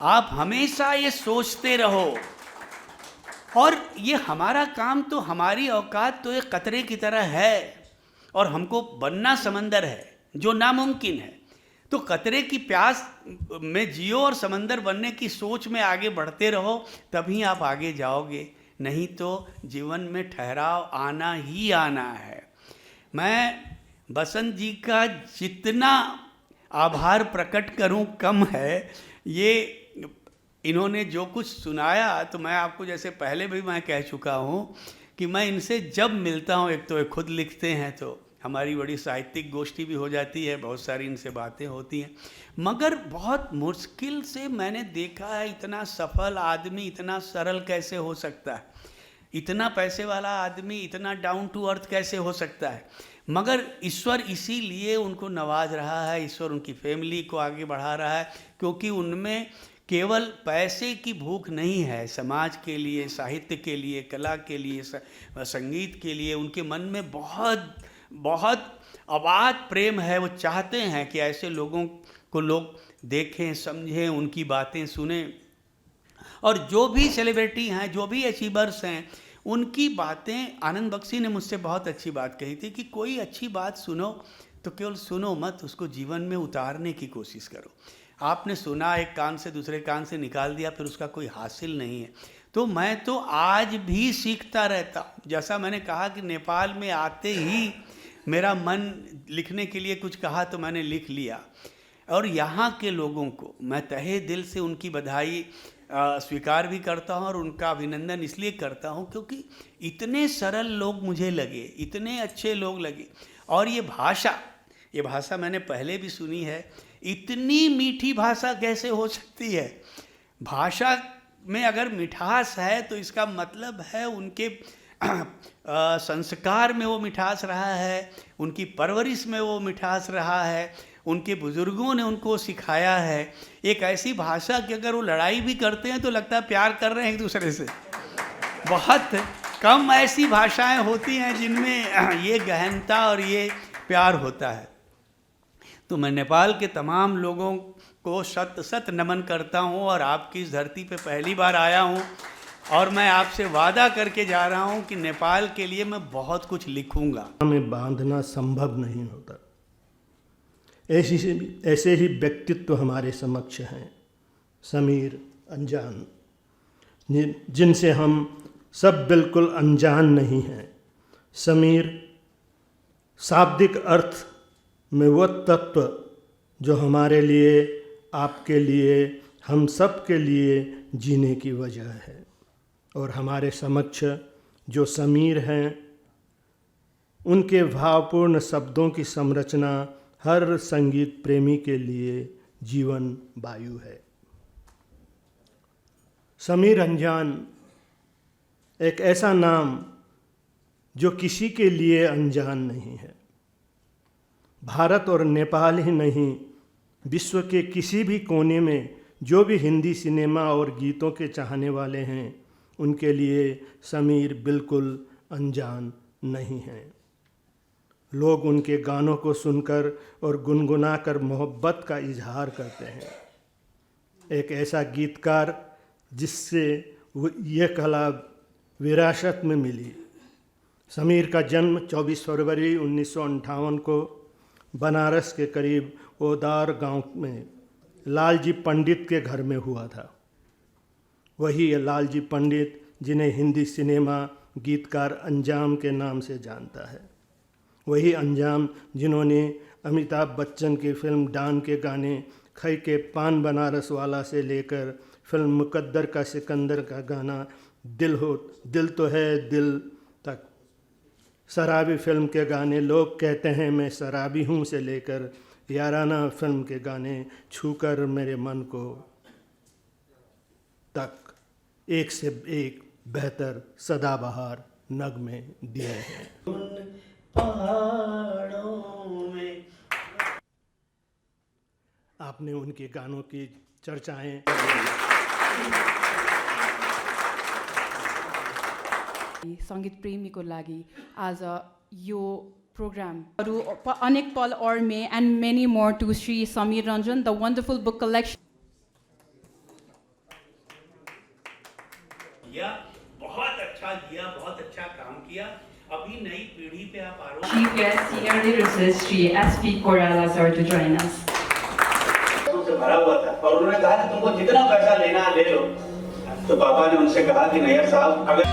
आप हमेशा ये सोचते रहो, और ये हमारा काम तो, हमारी औकात तो एक कतरे की तरह है, और हमको बनना समंदर है जो नामुमकिन है। तो कतरे की प्यास में जियो और समंदर बनने की सोच में आगे बढ़ते रहो, तभी आप आगे जाओगे, नहीं तो जीवन में ठहराव आना ही आना है। मैं बसंत जी का जितना आभार प्रकट करूं कम है। ये इन्होंने जो कुछ सुनाया, तो मैं आपको जैसे पहले भी मैं कह चुका हूँ कि मैं इनसे जब मिलता हूँ, एक तो ये खुद लिखते हैं तो हमारी बड़ी साहित्यिक गोष्ठी भी हो जाती है, बहुत सारी इनसे बातें होती हैं, मगर बहुत मुश्किल से मैंने देखा है इतना सफल आदमी इतना सरल कैसे हो सकता है, इतना पैसे वाला आदमी इतना डाउन टू अर्थ कैसे हो सकता है। मगर ईश्वर इसीलिए उनको नवाज रहा है, ईश्वर उनकी फैमिली को आगे बढ़ा रहा है, क्योंकि उनमें केवल पैसे की भूख नहीं है, समाज के लिए, साहित्य के लिए, कला के लिए, संगीत के लिए उनके मन में बहुत बहुत अबाध प्रेम है। वो चाहते हैं कि ऐसे लोगों को लोग देखें, समझें, उनकी बातें सुने, और जो भी सेलिब्रिटी हैं, जो भी अचीवर्स हैं, उनकी बातें, आनंद बख्शी ने मुझसे बहुत अच्छी बात कही थी कि कोई अच्छी बात सुनो तो केवल सुनो मत, उसको जीवन में उतारने की कोशिश करो। आपने सुना, एक कान से दूसरे कान से निकाल दिया, फिर उसका कोई हासिल नहीं है। तो मैं तो आज भी सीखता रहता हूँ। जैसा मैंने कहा कि नेपाल में आते ही मेरा मन लिखने के लिए कुछ कहा तो मैंने लिख लिया, और यहाँ के लोगों को मैं तहे दिल से उनकी बधाई स्वीकार भी करता हूँ, और उनका अभिनंदन इसलिए करता हूँ क्योंकि इतने सरल लोग मुझे लगे, इतने अच्छे लोग लगे। और ये भाषा मैंने पहले भी सुनी है, इतनी मीठी भाषा कैसे हो सकती है। भाषा में अगर मिठास है तो इसका मतलब है उनके संस्कार में वो मिठास रहा है, उनकी परवरिश में वो मिठास रहा है, उनके बुजुर्गों ने उनको सिखाया है। एक ऐसी भाषा कि अगर वो लड़ाई भी करते हैं तो लगता है प्यार कर रहे हैं एक दूसरे से। बहुत कम ऐसी भाषाएं होती हैं जिनमें ये गहनता और ये प्यार होता है। तो मैं नेपाल के तमाम लोगों को शत शत नमन करता हूँ, और आपकी इस धरती पे पहली बार आया हूँ, और मैं आपसे वादा करके जा रहा हूँ कि नेपाल के लिए मैं बहुत कुछ लिखूँगा। में बांधना संभव नहीं होता। ऐसे ही व्यक्तित्व हमारे समक्ष हैं, समीर अनजान, जिनसे हम सब बिल्कुल अनजान नहीं हैं। समीर शाब्दिक अर्थ में वो तत्व जो हमारे लिए, आपके लिए, हम सब के लिए जीने की वजह है। और हमारे समक्ष जो समीर हैं, उनके भावपूर्ण शब्दों की संरचना हर संगीत प्रेमी के लिए जीवन वायु है। समीर अनजान एक ऐसा नाम जो किसी के लिए अनजान नहीं है। भारत और नेपाल ही नहीं, विश्व के किसी भी कोने में जो भी हिंदी सिनेमा और गीतों के चाहने वाले हैं, उनके लिए समीर बिल्कुल अनजान नहीं हैं। लोग उनके गानों को सुनकर और गुनगुनाकर मोहब्बत का इजहार करते हैं। एक ऐसा गीतकार जिससे यह कला विरासत में मिली। समीर का जन्म 24 फरवरी 1958 को बनारस के करीब ओदार गांव में लालजी पंडित के घर में हुआ था। वही लालजी पंडित जिन्हें हिंदी सिनेमा गीतकार अंजाम के नाम से जानता है। वही अंजाम जिन्होंने अमिताभ बच्चन की फिल्म डान के गाने खई के पान बनारस वाला से लेकर फिल्म मुकद्दर का सिकंदर का गाना दिल तो है दिल तक, शराबी फिल्म के गाने लोग कहते हैं मैं शराबी हूँ से लेकर याराना फिल्म के गाने छूकर मेरे मन को तक, एक से एक बेहतर सदाबहार नगमे दिए हैं। पहाड़ों में आपने उनके गानों की चर्चाएं सङ्गीत प्रेमीको लागि आज यो प्रोग्रामहरू अनेक पल और में and many more to Shri Samir Ranjan the wonderful book collection किया, बहुत अच्छा किया, बहुत अच्छा काम किया। अभी नई पीढ़ी पे आप आरोप Chief guest, Senior Lyricist Sri S.P. Corrales are to join us. से भरा हुआ था और उन्होंने कहा कि तुमको जितना पैसा लेना है ले लो। तो पापा ने उनसे कहा कि नैयर साहब, अगर